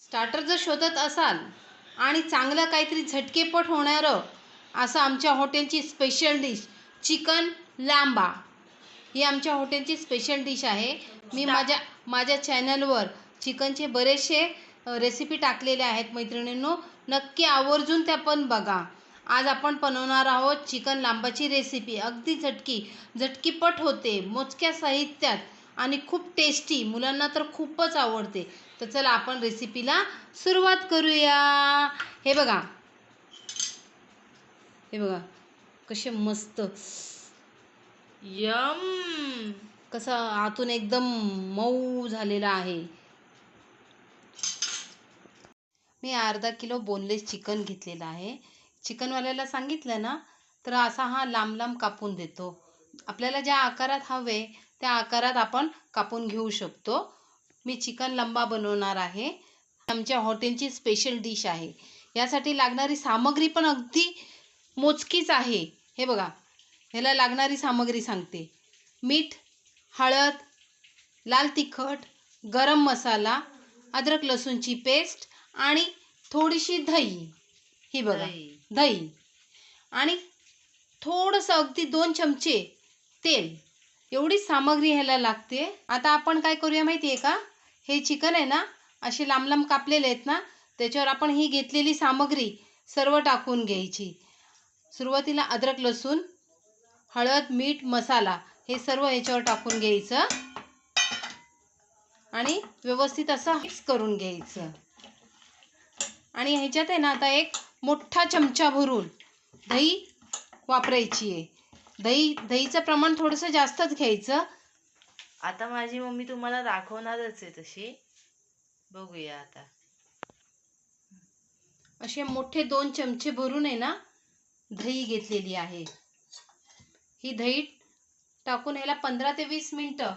Starter जर शोधत असाल आणि चांगलं काहीतरी झटकेपट होणारं असं आमच्या हॉटेलची स्पेशल डिश चिकन लांबा ही आमच्या हॉटेलची स्पेशल डिश आहे. मी माझ्या चॅनलवर चिकनचे बरेचसे रेसिपी टाकलेले आहेत मैत्रिणींनो, नक्की आवर्जून त्या पण बघा. आज आपण बनवणार आहोत चिकन लांबाची रेसिपी. अगदी झटकीपट होते, मोजक्या साहित्यात आणि खूप टेस्टी. मुलांना तर खूपच आवडते. तर चला आपण रेसिपीला सुरुवात करूया. हे बघा कसे मस्त यम कसं आतून एकदम मऊ झालेला आहे. मी अर्धा किलो बोनलेस चिकन घेतलेला आहे. चिकनवाल्याला सांगितलं ना तर असा हा लांब लांब कापून देतो. आपल्याला ज्या आकारात हवे त्या आकारात आपण कापून घेऊ शकतो. मी चिकन लांबा बनवणार आहे. आमच्या हॉटेलची स्पेशल डिश आहे. यासाठी लागणारी सामग्री पण अगदी मोजकीच आहे. हे बघा, ह्याला लागणारी सामग्री सांगते. मीठ, हळद, लाल तिखट, गरम मसाला, अद्रक लसूणची पेस्ट आणि थोडीशी दही. ही बघा दही आणि थोडंसं अगदी 2 चमचे तेल, एवढी सामग्री ह्याला लागते. आता आपण काय करूया माहिती आहे का, हे चिकन आहे ना असे लांब लांब कापलेले आहेत ना, त्याच्यावर आपण ही घेतलेली सामग्री सर्व टाकून घ्यायची. सुरुवातीला अद्रक लसूण, हळद, मीठ, मसाला हे सर्व ह्याच्यावर टाकून घ्यायचं आणि व्यवस्थित असं मिक्स करून घ्यायचं. आणि ह्याच्यात आहे ना आता एक मोठा चमचा भरून दही वापरायची आहे. दहीचं प्रमाण थोडंसं जास्तच घ्यायचं. आता माझी मम्मी तुम्हाला दाखवणारच आहे तशी, बघूया आता. असे मोठे 2 चमचे भरून आहे ना दही घेतलेली आहे. ही दही टाकून ह्याला 15 ते 20 मिनटं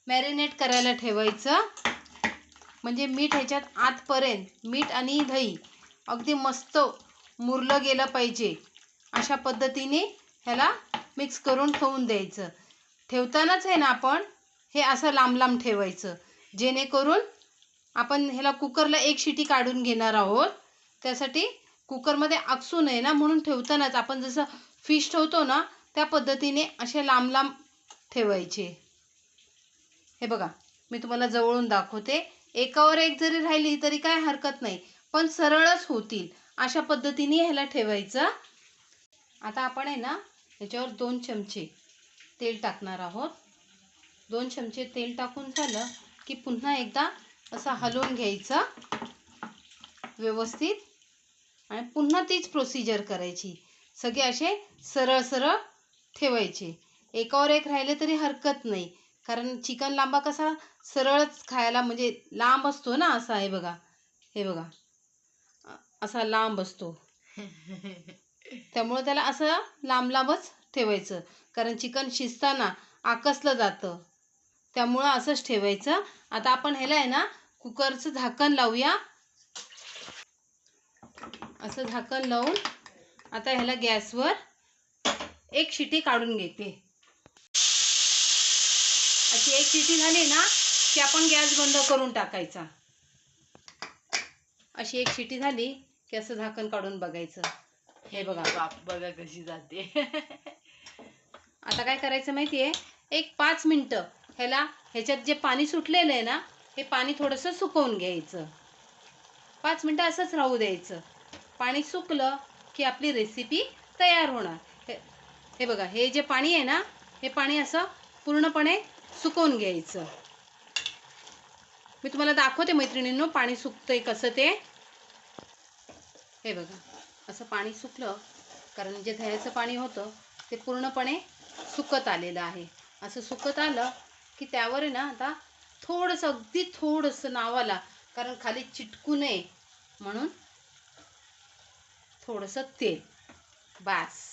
मॅरिनेट करायला ठेवायचं. म्हणजे मीठ ह्याच्यात आतपर्यंत, मीठ आणि दही अगदी मस्त मुरलं गेलं पाहिजे. अशा पद्धतीने ह्याला मिक्स करून ठेवून द्यायचं. ठेवतानाच आहे ना आपण हे असं लांब लांब ठेवायचं, जेणेकरून आपण ह्याला कुकरला 1 शिटी काढून घेणार आहोत. त्यासाठी कुकरमध्ये आकसू नये ना, म्हणून ठेवतानाच आपण जसं फिश ठेवतो ना त्या पद्धतीने असे लांब लांब ठेवायचे. हे बघा मी तुम्हाला जवळून दाखवते. एकावर एक जरी राहिली तरी काय हरकत नाही, पण सरळच होतील अशा पद्धतीने ह्याला ठेवायचं. आता आपण आहे ना ह्याच्यावर 2 चमचे तेल टाकणार आहोत. 2 चमचे तेल टाकून झालं की पुन्हा एकदा असं हलवून घ्यायचं व्यवस्थित आणि पुन्हा तीच प्रोसिजर करायची. सगळे असे सरळ सरळ ठेवायचे. एकावर एक राहिले तरी हरकत नाही, कारण चिकन लांबा कसा सरळच खायला म्हणजे लांब असतो ना असा. आहे बघा, हे बघा असा लांब असतो. त्यामुळे त्याला असं लांब लांबच ठेवायचं, कारण चिकन शिजताना आकसलं जातं. त्यामुळं असंच ठेवायचं. आता आपण ह्याला आहे ना कुकरचं झाकण लावूया. असं झाकण लावून आता ह्याला गॅसवर 1 शिटी काढून घेते. अशी 1 शिटी झाली ना की आपण गॅस बंद करून टाकायचा. अशी 1 शिटी झाली की असं झाकण काढून बघायचं. हे बघा बाप बघा कशी जाते. आता काय करायचं माहिती आहे, एक 5 मिनटं ह्याच्यात जे पाणी सुटलेलं आहे ना हे पाणी थोडंसं सुकवून घ्यायचं. 5 मिनटं असंच राहू द्यायचं. पाणी सुकलं की आपली रेसिपी तयार होणार. हे बघा, हे जे पाणी आहे ना हे पाणी असं पूर्णपणे सुकवून घ्यायचं. मी तुम्हाला दाखवते मैत्रिणींनो पाणी सुकतंय कसं ते. हे बघा असं पाणी सुकलं, कारण जे दह्याचं पाणी होतं ते पूर्णपणे सुकत आलेलं आहे. असं सुकत आलं की त्यावर आहे ना आता थोडंसं, अगदी थोडंसं नावाला, कारण खाली चिटकू नये म्हणून थोडंसं तेल. बास.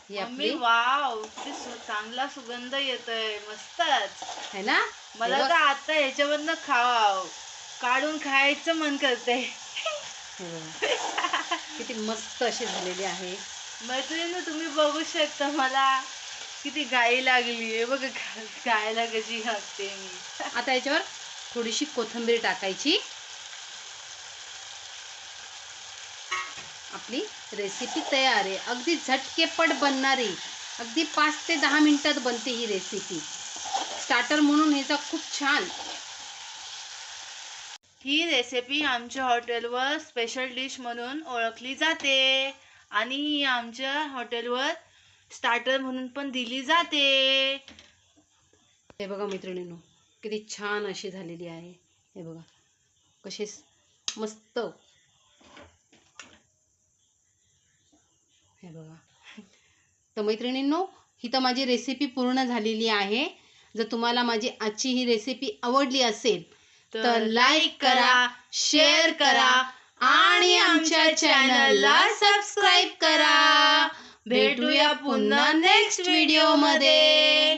ही आपली वाव, चांगला सुगंध येतोय, मस्तच है ना. मला तर आता ह्याच्यावरनं काढून खायचं मन करते. किती मस्त अशी झालेली आहे. मैत्रिणी तुम्ही बघू शकता मला किती गाई लागली आहे बघा, गायला कशी घालते मी. आता याच्यावर थोडीशी कोथिंबीर टाकायची. आपली रेसिपी तयार आहे. अगदी झटकेपट बनणारी, अगदी 5 ते 10 मिनिटात बनते ही रेसिपी. स्टार्टर म्हणून ह्याचा खूप छान. ही रेसिपी आमच्या हॉटेलवर स्पेशल डिश म्हणून ओळखली जाते आणि ही आमच्या हॉटेलवर स्टार्टर म्हणून पण दिली जाते. हे बघा मैत्रिणींनो, किती छान अशी झालेली आहे. हे बघा कसे मस्त. हे बघा. तर मैत्रिणींनो, ही तर माझी रेसिपी पूर्ण झालेली आहे. जर तुम्हाला माझी आजची ही रेसिपी आवडली असेल तर लाईक करा, शेअर करा आणि आमच्या चॅनलला सबस्क्राईब करा. भेटूया पुन्हा नेक्स्ट व्हिडिओमध्ये.